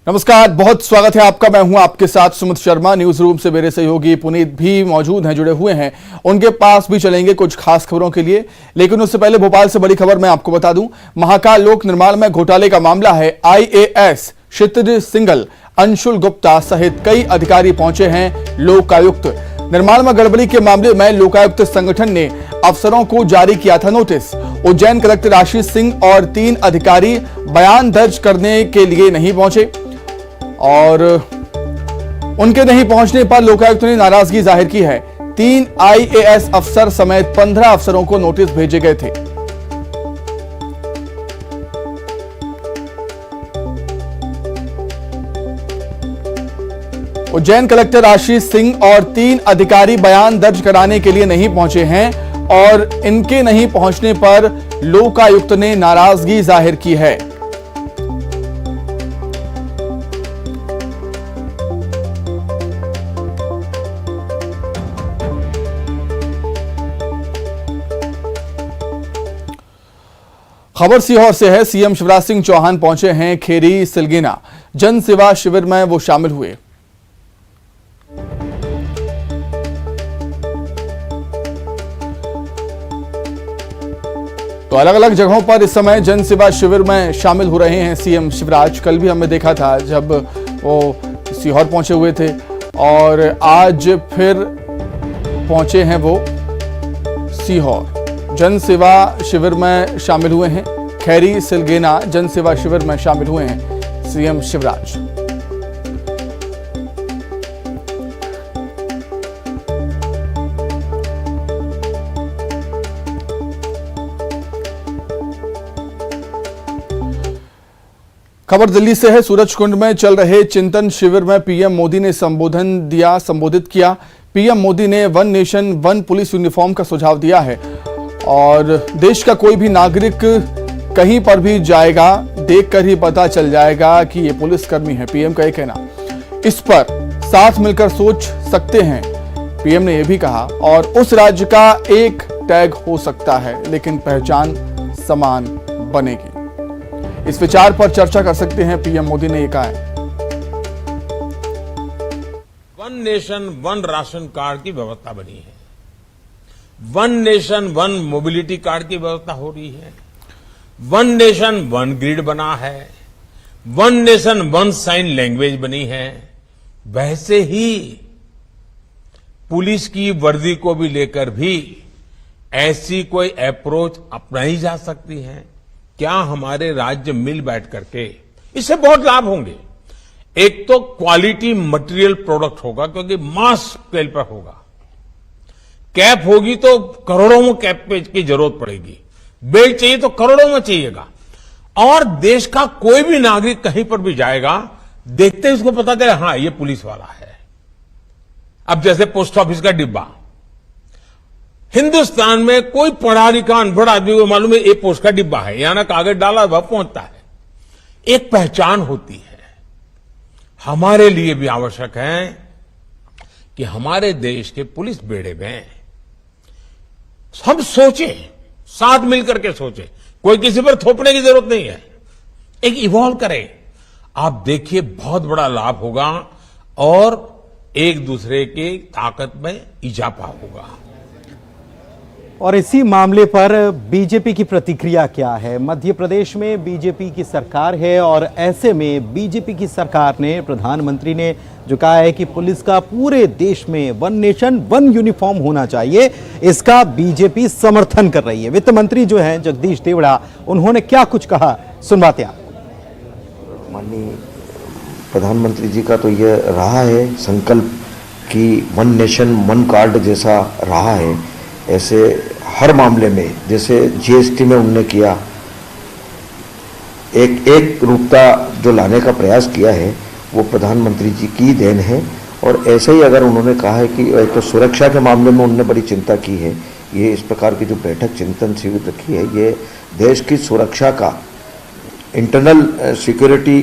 नमस्कार, बहुत स्वागत है आपका। मैं हूं आपके साथ सुमित शर्मा। न्यूज रूम से मेरे सहयोगी पुनीत भी मौजूद हैं, जुड़े हुए हैं। उनके पास भी चलेंगे कुछ खास खबरों के लिए, लेकिन उससे पहले भोपाल से बड़ी खबर मैं आपको बता दूं। महाकाल लोक निर्माण में घोटाले का मामला है। IAS क्षितिज सिंघल, अंशुल गुप्ता सहित कई अधिकारी पहुंचे हैं लोकायुक्त। निर्माण में गड़बड़ी के मामले में लोकायुक्त संगठन ने अफसरों को जारी किया था नोटिस। उज्जैन कलेक्टर आशीष सिंह और 3 अधिकारी बयान दर्ज करने के लिए नहीं पहुंचे और उनके नहीं पहुंचने पर लोकायुक्त ने नाराजगी जाहिर की है। 3 IAS अफसर समेत 15 अफसरों को नोटिस भेजे गए थे। उज्जैन कलेक्टर आशीष सिंह और 3 अधिकारी बयान दर्ज कराने के लिए नहीं पहुंचे हैं और इनके नहीं पहुंचने पर लोकायुक्त ने नाराजगी जाहिर की है। खबर सीहोर से है। सीएम शिवराज सिंह चौहान पहुंचे हैं खेरी सिलगीना। जन सेवा शिविर में वो शामिल हुए। तो अलग अलग जगहों पर इस समय जन सेवा शिविर में शामिल हो रहे हैं सीएम शिवराज। कल भी हमने देखा था जब वो सीहोर पहुंचे हुए थे और आज फिर पहुंचे हैं वो सीहोर। जन सेवा शिविर में शामिल हुए हैं। खैरी सिलगेना जन सेवा शिविर में शामिल हुए हैं सीएम शिवराज। खबर दिल्ली से है। सूरजकुंड में चल रहे चिंतन शिविर में पीएम मोदी ने संबोधित किया। पीएम मोदी ने one nation one police uniform का सुझाव दिया है और देश का कोई भी नागरिक कहीं पर भी जाएगा, देखकर ही पता चल जाएगा कि ये पुलिसकर्मी है। पीएम का ये कहना, इस पर साथ मिलकर सोच सकते हैं, पीएम ने यह भी कहा। और उस राज्य का एक टैग हो सकता है लेकिन पहचान समान बनेगी। इस विचार पर चर्चा कर सकते हैं, पीएम मोदी ने यह कहा है। One nation one ration card की व्यवस्था बनी है। One nation one mobility card की व्यवस्था हो रही है। वन नेशन वन ग्रिड बना है। One nation one sine language बनी है। वैसे ही पुलिस की वर्दी को भी लेकर भी ऐसी कोई अप्रोच अपनाई जा सकती है। क्या हमारे राज्य मिल बैठ करके, इससे बहुत लाभ होंगे। एक तो क्वालिटी मटेरियल प्रोडक्ट होगा क्योंकि मास स्केल पर होगा। कैप होगी तो करोड़ों में कैप की जरूरत पड़ेगी। बेल्ट चाहिए तो करोड़ों में चाहिएगा। और देश का कोई भी नागरिक कहीं पर भी जाएगा, देखते ही उसको पता चले हाँ ये पुलिस वाला है। अब जैसे पोस्ट ऑफिस का डिब्बा, हिंदुस्तान में कोई पढ़ा लिखा अनपढ़ आदमी को मालूम है ये पोस्ट का डिब्बा है, यहां ना कागज डाला वह पहुंचता है। एक पहचान होती है। हमारे लिए भी आवश्यक है कि हमारे देश के पुलिस बेड़े में हम सोचें, साथ मिलकर के सोचें। कोई किसी पर थोपने की जरूरत नहीं है। एक इवॉल्व करें। आप देखिए बहुत बड़ा लाभ होगा और एक दूसरे की ताकत में इजाफा होगा। और इसी मामले पर बीजेपी की प्रतिक्रिया क्या है? मध्य प्रदेश में बीजेपी की सरकार है और ऐसे में बीजेपी की सरकार ने, प्रधानमंत्री ने जो कहा है कि पुलिस का पूरे देश में वन नेशन वन यूनिफॉर्म होना चाहिए, इसका बीजेपी समर्थन कर रही है। वित्त मंत्री जो हैं जगदीश देवड़ा, उन्होंने क्या कुछ कहा, सुनवाते हैं। माननीय प्रधानमंत्री जी का तो ये रहा है संकल्प कि वन नेशन वन कार्ड जैसा रहा है, ऐसे हर मामले में, जैसे जीएसटी में उन्होंने किया, एक रूपता जो लाने का प्रयास किया है वो प्रधानमंत्री जी की देन है। और ऐसे ही अगर उन्होंने कहा है कि तो सुरक्षा के मामले में उन्होंने बड़ी चिंता की है, ये इस प्रकार की जो बैठक चिंतन शिविर रखी है, ये देश की सुरक्षा का इंटरनल सिक्योरिटी,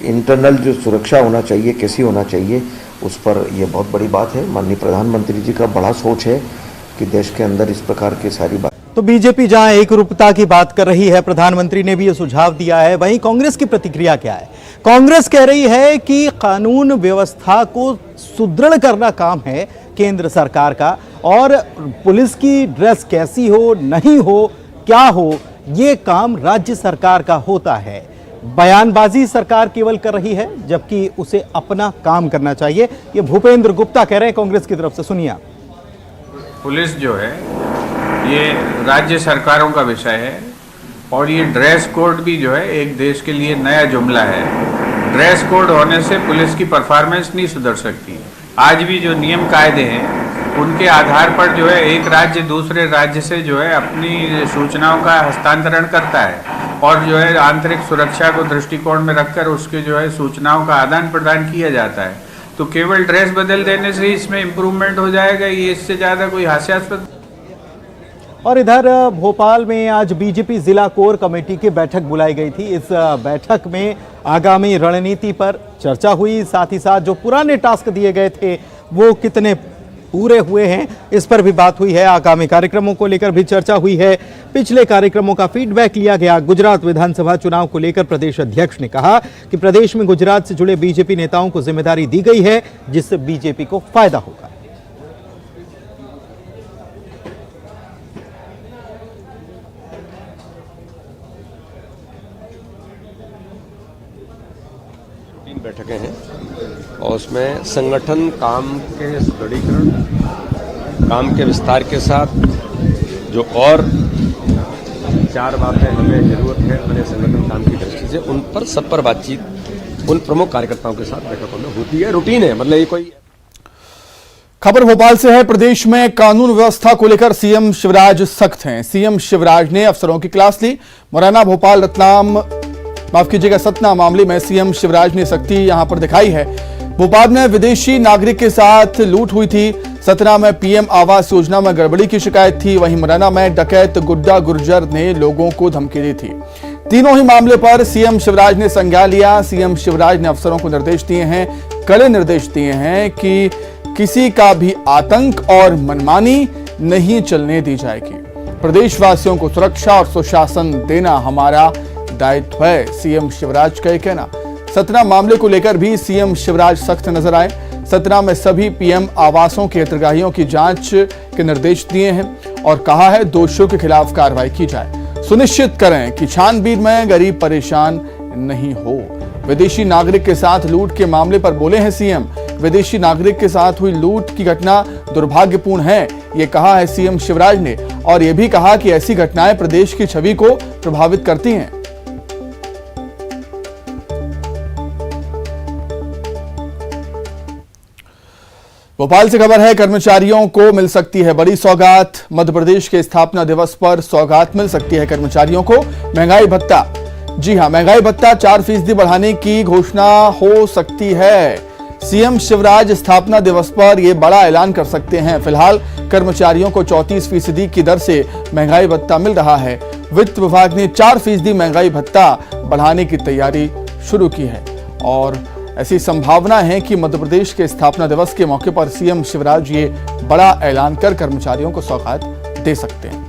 इंटरनल जो सुरक्षा होना चाहिए कैसी होना चाहिए, उस पर यह बहुत बड़ी बात है। माननीय प्रधानमंत्री जी का बड़ा सोच है कि देश के अंदर इस प्रकार की सारी बात। तो बीजेपी जहां एक रूपता की बात कर रही है, प्रधानमंत्री ने भी ये सुझाव दिया है, वहीं कांग्रेस की प्रतिक्रिया क्या है? कांग्रेस कह रही है कि कानून व्यवस्था को सुदृढ़ करना काम है केंद्र सरकार का, और पुलिस की ड्रेस कैसी हो, नहीं हो, क्या हो, ये काम राज्य सरकार का होता है। बयानबाजी सरकार केवल कर रही है, जबकि उसे अपना काम करना चाहिए। ये भूपेंद्र गुप्ता कह रहे हैं कांग्रेस की तरफ से, सुनिए। पुलिस जो है ये राज्य सरकारों का विषय है, और ये ड्रेस कोड भी जो है एक देश के लिए नया जुमला है। ड्रेस कोड होने से पुलिस की परफॉर्मेंस नहीं सुधर सकती। आज भी जो नियम कायदे हैं उनके आधार पर जो है एक राज्य दूसरे राज्य से जो है अपनी सूचनाओं का हस्तांतरण करता है, और जो है आंतरिक सुरक्षा को दृष्टिकोण में रखकर उसके जो है सूचनाओं का आदान प्रदान किया जाता है। तो केवल ड्रेस बदल देने से इसमें इम्प्रूवमेंट हो जाएगा, ये इससे ज़्यादा कोई हास्यास्पद। और इधर भोपाल में आज बीजेपी जिला कोर कमेटी की बैठक बुलाई गई थी। इस बैठक में आगामी रणनीति पर चर्चा हुई, साथ ही साथ जो पुराने टास्क दिए गए थे वो कितने पूरे हुए हैं, इस पर भी बात हुई है। आगामी कार्यक्रमों को लेकर भी चर्चा हुई है। पिछले कार्यक्रमों का फीडबैक लिया गया। गुजरात विधानसभा चुनाव को लेकर प्रदेश अध्यक्ष ने कहा कि प्रदेश में गुजरात से जुड़े बीजेपी नेताओं को जिम्मेदारी दी गई है, जिससे बीजेपी को फायदा होगा। बैठकें हैं और उसमें संगठन काम के सुदृढ़ीकरण, काम के विस्तार के साथ जो और 4 बातें हमें जरूरत है अपने संगठन काम की दृष्टि से, उन पर सब पर बातचीत उन प्रमुख कार्यकर्ताओं के साथ बैठकों में होती है। रूटीन है, मतलब ये कोई। खबर भोपाल से है। प्रदेश में कानून व्यवस्था को लेकर सीएम शिवराज सख्त हैं। सीएम शिवराज ने अफसरों की क्लास ली। मुरैना, भोपाल, रतलाम, माफ कीजिएगा, सतना मामले में सीएम शिवराज ने सख्ती यहां पर दिखाई है। भोपाल में विदेशी नागरिक के साथ लूट हुई थी। सतना में पीएम आवास योजना में गड़बड़ी की शिकायत थी। वहीं मुरैना में डकैत गुड्डा गुर्जर ने लोगों को धमकी दी थी। तीनों ही मामले पर सीएम शिवराज ने संज्ञान लिया। सीएम शिवराज ने अफसरों को निर्देश दिए हैं, कड़े निर्देश दिए हैं कि किसी का भी आतंक और मनमानी नहीं चलने दी जाएगी। प्रदेशवासियों को सुरक्षा और सुशासन देना हमारा दायित्व है, सीएम शिवराज का कहना। सतना मामले को लेकर भी सीएम शिवराज सख्त नजर आए। सतना में सभी पीएम आवासों के हितग्राहियों की जांच के निर्देश दिए हैं और कहा है दोषियों के खिलाफ कार्रवाई की जाए। सुनिश्चित करें कि छानबीन में गरीब परेशान नहीं हो। विदेशी नागरिक के साथ लूट के मामले पर बोले हैं सीएम। विदेशी नागरिक के साथ हुई लूट की घटना दुर्भाग्यपूर्ण है, ये कहा है सीएम शिवराज ने, और यह भी कहा कि ऐसी घटनाएं प्रदेश की छवि को प्रभावित करती हैं। भोपाल से खबर है, कर्मचारियों को मिल सकती है बड़ी सौगात। मध्य प्रदेश के स्थापना दिवस पर सौगात मिल सकती है कर्मचारियों को। महंगाई भत्ता, जी हां, महंगाई भत्ता 4% बढ़ाने की घोषणा हो सकती है। सीएम शिवराज स्थापना दिवस पर यह बड़ा ऐलान कर सकते हैं। फिलहाल कर्मचारियों को 34% की दर से महंगाई भत्ता मिल रहा है। वित्त विभाग ने 4% महंगाई भत्ता बढ़ाने की तैयारी शुरू की है और ऐसी संभावना है कि मध्य प्रदेश के स्थापना दिवस के मौके पर सीएम शिवराज ये बड़ा ऐलान कर कर्मचारियों को सौगात दे सकते हैं।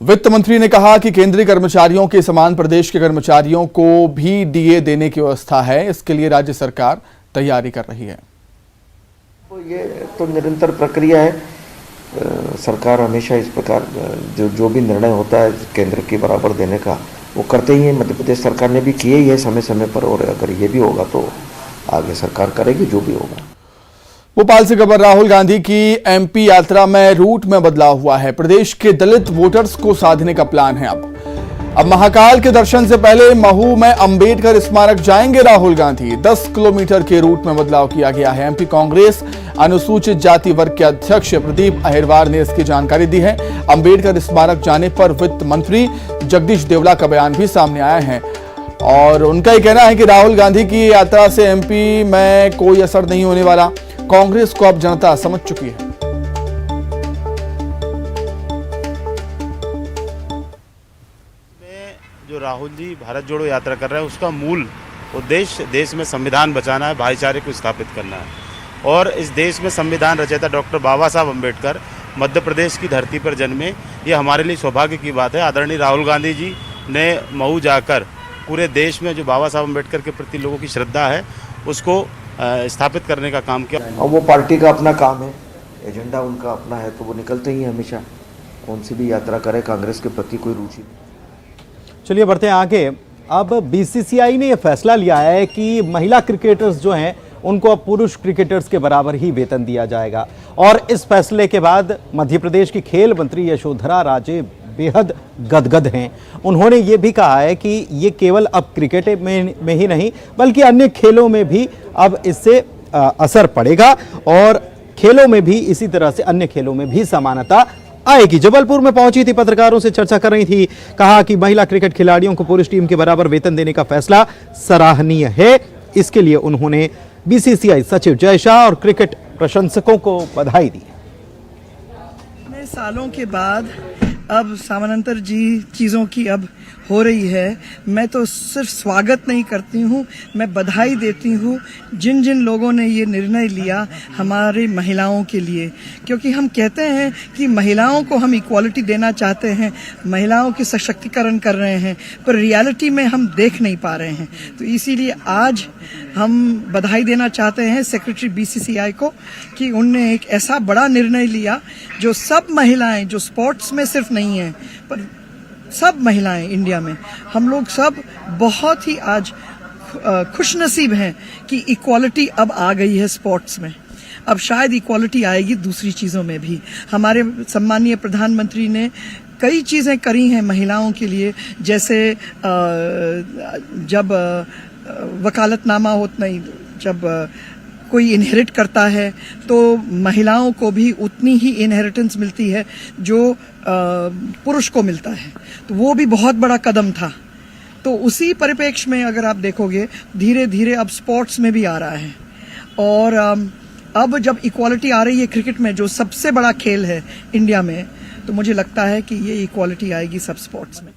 वित्त मंत्री ने कहा कि केंद्रीय कर्मचारियों के समान प्रदेश के कर्मचारियों को भी डीए देने की व्यवस्था है। इसके लिए राज्य सरकार तैयारी कर रही है। तो ये तो निरंतर प्रक्रिया है। सरकार हमेशा इस प्रकार जो भी निर्णय होता है केंद्र के बराबर देने का, वो करते ही है। मध्य प्रदेश सरकार ने भी किए ही है समय समय पर, और अगर ये भी होगा तो आगे सरकार करेगी जो भी होगा। भोपाल से खबर, राहुल गांधी की एमपी यात्रा में रूट में बदलाव हुआ है। प्रदेश के दलित वोटर्स को साधने का प्लान है। अब महाकाल के दर्शन से पहले महू में अंबेडकर स्मारक जाएंगे राहुल गांधी। 10 किलोमीटर के रूट में बदलाव किया गया है। एमपी कांग्रेस अनुसूचित जाति वर्ग के अध्यक्ष प्रदीप अहिरवार ने इसकी जानकारी दी है। अंबेडकर स्मारक जाने पर वित्त मंत्री जगदीश देवड़ा का बयान भी सामने आया है और उनका यह कहना है कि राहुल गांधी की यात्रा से एमपी में कोई असर नहीं होने वाला। कांग्रेस को अब जनता समझ चुकी है। जो राहुल जी भारत जोड़ो यात्रा कर रहे हैं उसका मूल उद्देश्य देश में संविधान बचाना है, भाईचारे को स्थापित करना है। और इस देश में संविधान रचयिता डॉक्टर बाबा साहब अम्बेडकर मध्य प्रदेश की धरती पर जन्मे, ये हमारे लिए सौभाग्य की बात है। आदरणीय राहुल गांधी जी ने मऊ जाकर पूरे देश में जो बाबा साहब अम्बेडकर के प्रति लोगों की श्रद्धा है उसको स्थापित करने का काम किया। और वो पार्टी का अपना काम है, एजेंडा उनका अपना है, तो वो निकलते ही हैं हमेशा, कौन सी भी यात्रा करे, कांग्रेस के प्रति कोई रुचि नहीं। चलिए बढ़ते हैं आगे। अब बीसीसीआई ने यह फैसला लिया है कि महिला क्रिकेटर्स जो हैं उनको अब पुरुष क्रिकेटर्स के बराबर ही वेतन दिया जाएगा, और इस फैसले के बाद मध्य प्रदेश की खेल मंत्री यशोधरा राजे बेहद गदगद हैं। उन्होंने ये भी कहा है कि ये केवल अब क्रिकेट में ही नहीं बल्कि अन्य खेलों में भी अब इससे असर पड़ेगा, और खेलों में भी इसी तरह से अन्य खेलों में भी समानता आएगी। जबलपुर में पहुंची थी, पत्रकारों से चर्चा कर रही थी, कहा कि महिला क्रिकेट खिलाड़ियों को पुरुष टीम के बराबर वेतन देने का फैसला सराहनीय है। इसके लिए उन्होंने बीसीसीआई सचिव जय शाह और क्रिकेट प्रशंसकों को बधाई दी। इतने सालों के बाद अब समानांतर चीज़ों की अब हो रही है, मैं तो सिर्फ स्वागत नहीं करती हूँ, मैं बधाई देती हूँ जिन जिन लोगों ने ये निर्णय लिया हमारी महिलाओं के लिए, क्योंकि हम कहते हैं कि महिलाओं को हम इक्वालिटी देना चाहते हैं, महिलाओं की सशक्तिकरण कर रहे हैं, पर रियलिटी में हम देख नहीं पा रहे हैं। तो इसीलिए आज हम बधाई देना चाहते हैं सेक्रेटरी बीसीसीआई को कि उनने एक ऐसा बड़ा निर्णय लिया जो सब महिलाएं, जो स्पोर्ट्स में सिर्फ नहीं है पर सब महिलाएं इंडिया में, हम लोग सब बहुत ही आज खुशनसीब हैं कि इक्वालिटी अब आ गई है स्पोर्ट्स में। अब शायद इक्वालिटी आएगी दूसरी चीज़ों में भी। हमारे सम्मानीय प्रधानमंत्री ने कई चीज़ें करी हैं महिलाओं के लिए, जैसे जब वकालतनामा होता नहीं, जब कोई इनहेरिट करता है तो महिलाओं को भी उतनी ही इनहेरिटेंस मिलती है जो पुरुष को मिलता है, तो वो भी बहुत बड़ा कदम था। तो उसी परिप्रेक्ष्य में अगर आप देखोगे धीरे धीरे अब स्पोर्ट्स में भी आ रहा है, और अब जब इक्वालिटी आ रही है क्रिकेट में जो सबसे बड़ा खेल है इंडिया में, तो मुझे लगता है कि ये इक्वालिटी आएगी सब स्पोर्ट्स में।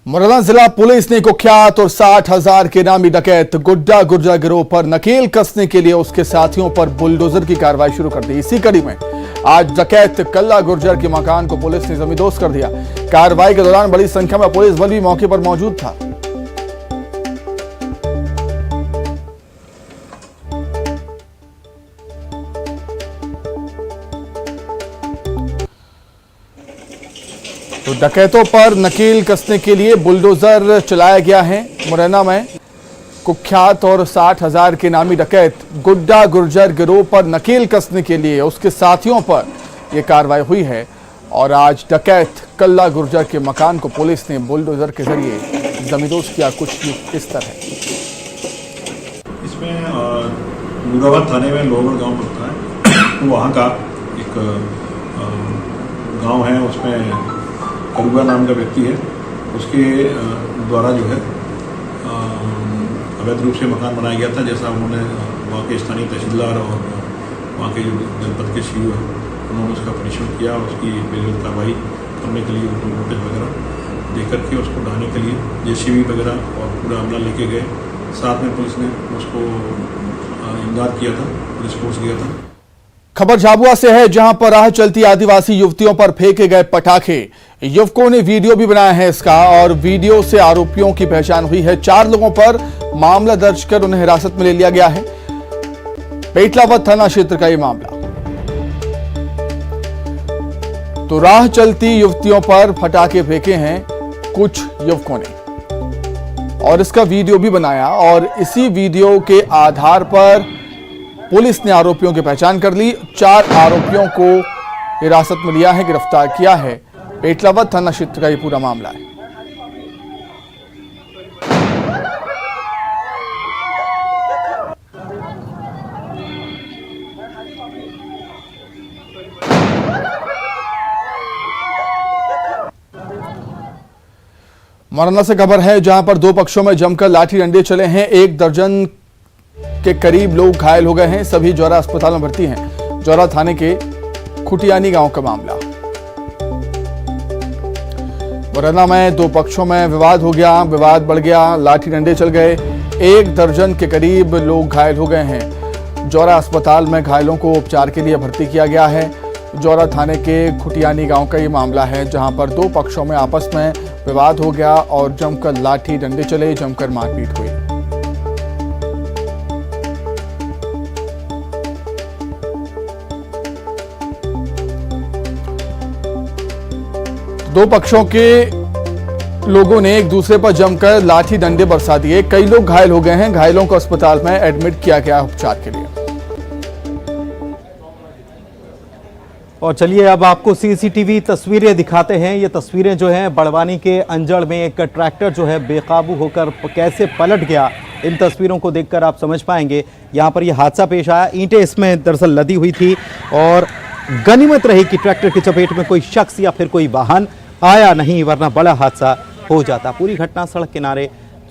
मुरैना जिला पुलिस ने कुख्यात और 60,000 के नामी डकैत गुड्डा गुर्जर गिरोह पर नकेल कसने के लिए उसके साथियों पर बुलडोजर की कार्रवाई शुरू कर दी। इसी कड़ी में आज डकैत कल्ला गुर्जर के मकान को पुलिस ने जमींदोज कर दिया। कार्रवाई के दौरान बड़ी संख्या में पुलिस बल भी मौके पर मौजूद था। तो डकैतों पर नकेल कसने के लिए बुलडोजर चलाया गया है। मुरैना में कुख्यात और 60,000 के नामी डकैत गुड्डा गुर्जर गिरोह पर नकेल कसने के लिए उसके साथियों पर यह कार्रवाई हुई है, और आज डकैत कल्ला गुर्जर के मकान को पुलिस ने बुलडोजर के जरिए जमींदोज किया। कुछ इस तरह इसमें मुराबाद थाने में लोहगढ़ गांव पड़ता है, तो वहाँ का एक गांव है, उसमें करुआ नाम का व्यक्ति है, उसके द्वारा जो है अवैध रूप से मकान बनाया गया था। जैसा उन्होंने वहाँ के स्थानीय तहसीलदार और वहाँ के जो जनपद के सीईओ है उन्होंने उसका परीक्षण किया और उसकी विधिवत कार्रवाई करने के लिए उनको नोटिस वगैरह दे करके उसको ढाने के लिए जेसीबी वगैरह और पूरा अमला लेके गए। साथ में पुलिस ने उसको इमदाद किया था, पुलिस फोर्स गया था। खबर झाबुआ से है, जहां पर राह चलती आदिवासी युवतियों पर फेंके गए पटाखे। युवकों ने वीडियो भी बनाया है इसका, और वीडियो से आरोपियों की पहचान हुई है। 4 लोगों पर मामला दर्ज कर उन्हें हिरासत में ले लिया गया है। पेटलावद थाना क्षेत्र का यह मामला। तो राह चलती युवतियों पर पटाखे फेंके हैं कुछ युवकों ने, और इसका वीडियो भी बनाया, और इसी वीडियो के आधार पर पुलिस ने आरोपियों की पहचान कर ली। 4 आरोपियों को हिरासत में लिया है, गिरफ्तार किया है। पेटलावद थाना क्षेत्र का ये पूरा मामला है। मुरैना से खबर है, जहां पर 2 पक्षों में जमकर लाठी डंडे चले हैं। 1 दर्जन के करीब लोग घायल हो गए हैं। सभी जौरा अस्पताल में भर्ती हैं। जौरा थाने के खुटियानी गांव का मामला। मुरैना में 2 पक्षों में विवाद हो गया, विवाद बढ़ गया, लाठी डंडे चल गए। 1 दर्जन के करीब लोग घायल हो गए हैं। जौरा अस्पताल में घायलों को उपचार के लिए भर्ती किया गया है। जौरा थाने के खुटियानी गांव का ये मामला है, जहां पर दो पक्षों में आपस में विवाद हो गया और जमकर लाठी डंडे चले, जमकर मारपीट हुई। दो पक्षों के लोगों ने एक दूसरे पर जमकर लाठी डंडे बरसा दिए। कई लोग घायल हो गए हैं। घायलों को अस्पताल में एडमिट किया गया उपचार के लिए। और चलिए अब आपको सीसीटीवी तस्वीरें दिखाते हैं। ये तस्वीरें जो हैं बड़वानी के अंजड़ में एक ट्रैक्टर जो है बेकाबू होकर कैसे पलट गया, इन तस्वीरों को देखकर आप समझ पाएंगे। यहाँ पर यह हादसा पेश आया। ईंटें इसमें दरअसल लदी हुई थी और गनीमत रही कि ट्रैक्टर की चपेट में कोई शख्स या फिर कोई वाहन आया नहीं, वरना बड़ा हादसा हो जाता। पूरी घटना सड़क किनारे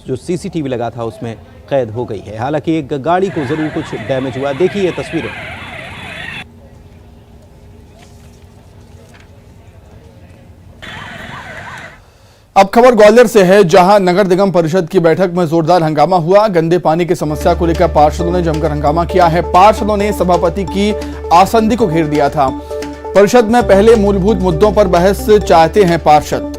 जो सीसीटीवी लगा था उसमें कैद हो गई है। हालांकि एक गाड़ी को जरूर कुछ डैमेज हुआ। देखिए तस्वीरें। अब खबर ग्वालियर से है, जहां नगर निगम परिषद की बैठक में जोरदार हंगामा हुआ। गंदे पानी की समस्या को लेकर पार्षदों ने जमकर हंगामा किया है। पार्षदों ने सभापति की आसंदी को घेर दिया था। परिषद में पहले मूलभूत मुद्दों पर बहस चाहते हैं पार्षद।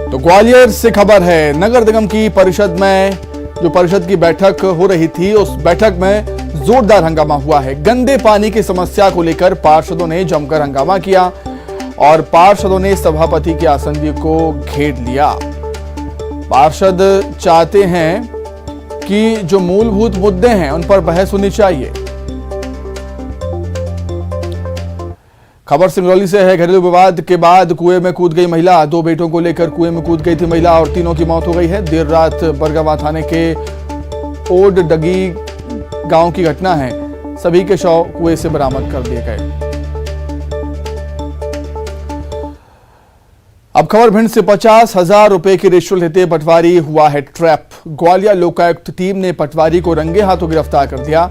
तो ग्वालियर से खबर है, नगर निगम की परिषद में जो परिषद की बैठक हो रही थी, उस बैठक में जोरदार हंगामा हुआ है। गंदे पानी की समस्या को लेकर पार्षदों ने जमकर हंगामा किया और पार्षदों ने सभापति की आसंदी को घेर लिया। पार्षद चाहते हैं कि जो मूलभूत मुद्दे हैं उन पर बहस होनी चाहिए। खबर सिंगरौली से है, घरेलू विवाद के बाद कुएं में कूद गई महिला। दो बेटों को लेकर कुएं में कूद गई थी महिला और तीनों की मौत हो गई है। देर रात बरगावा थाने के ओड डगी गांव की घटना है। सभी के शव कुएं से बरामद कर दिए गए। अब खबर भिंड से 50,000 रुपए की रिश्वत लेते पटवारी हुआ है ट्रैप। ग्वालियर लोकायुक्त टीम ने पटवारी को रंगे हाथों गिरफ्तार कर दिया।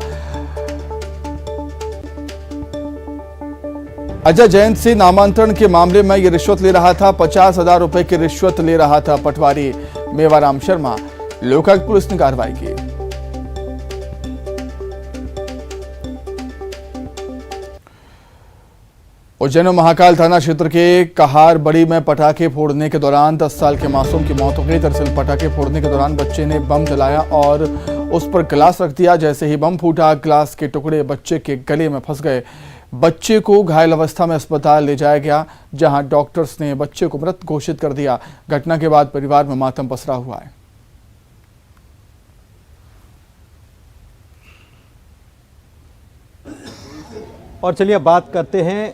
अजय जयंत से नामांतरण के मामले में यह रिश्वत ले रहा था। 50,000 रुपए की रिश्वत ले रहा था पटवारी मेवाराम शर्मा। लोकायुक्त पुलिस ने कार्रवाई की। उज्जैन महाकाल थाना क्षेत्र के कहार बड़ी में पटाखे फोड़ने के दौरान 10 साल के मासूम की मौत हो गई। दरअसल पटाखे फोड़ने के दौरान बच्चे ने बम जलाया और उस पर गिलास रख दिया। जैसे ही बम फूटा, गिलास के टुकड़े बच्चे के गले में फंस गए। बच्चे को घायल अवस्था में अस्पताल ले जाया गया, जहां डॉक्टर्स ने बच्चे को मृत घोषित कर दिया। घटना के बाद परिवार में मातम पसरा हुआ है। और चलिए अब बात करते हैं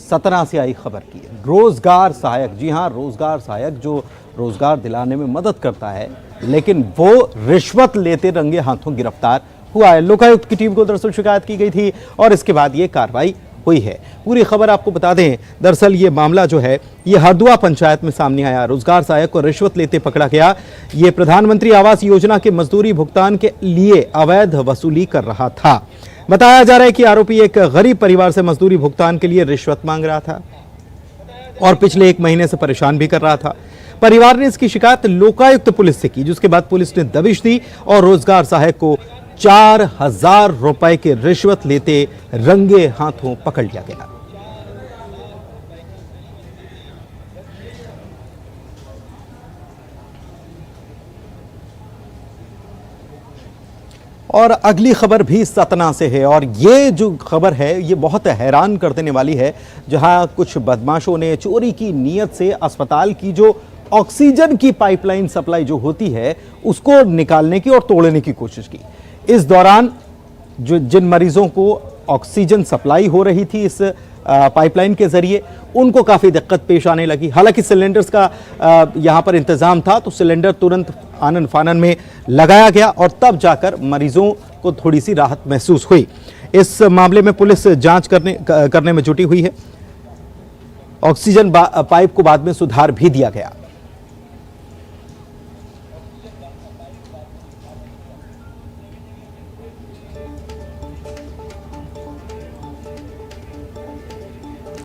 सतना से आई खबर की। रोजगार सहायक, जी हां, रोजगार सहायक जो रोजगार दिलाने में मदद करता है, लेकिन वो रिश्वत लेते रंगे हाथों गिरफ्तार हुआ है। लोकायुक्त की टीम को दरअसल शिकायत की गई थी और इसके बाद ये कार्रवाई हुई है। पूरी खबर आपको बता दें, दरअसल ये मामला जो है ये हरदुआ पंचायत में सामने आया। रोजगार सहायक को रिश्वत लेते पकड़ा गया। ये प्रधानमंत्री आवास योजना के मजदूरी भुगतान के लिए अवैध वसूली कर रहा था। बताया जा रहा है कि आरोपी एक गरीब परिवार से मजदूरी भुगतान के लिए रिश्वत मांग रहा था और पिछले 1 महीने से परेशान भी कर रहा था। परिवार ने इसकी शिकायत लोकायुक्त पुलिस से की, जिसके बाद पुलिस ने दबिश दी और रोजगार सहायक को 4,000 रुपए की रिश्वत लेते रंगे हाथों पकड़ लिया गया। और अगली खबर भी सतना से है और ये जो खबर है ये बहुत हैरान कर देने वाली है, जहां कुछ बदमाशों ने चोरी की नीयत से अस्पताल की जो ऑक्सीजन की पाइपलाइन सप्लाई जो होती है उसको निकालने की और तोड़ने की कोशिश की। इस दौरान जो जिन मरीजों को ऑक्सीजन सप्लाई हो रही थी इस पाइपलाइन के जरिए, उनको काफ़ी दिक्कत पेश आने लगी। हालांकि सिलेंडर्स का यहाँ पर इंतज़ाम था, तो सिलेंडर तुरंत आनन फानन में लगाया गया और तब जाकर मरीजों को थोड़ी सी राहत महसूस हुई। इस मामले में पुलिस जांच करने में जुटी हुई है। ऑक्सीजन पाइप को बाद में सुधार भी दिया गया।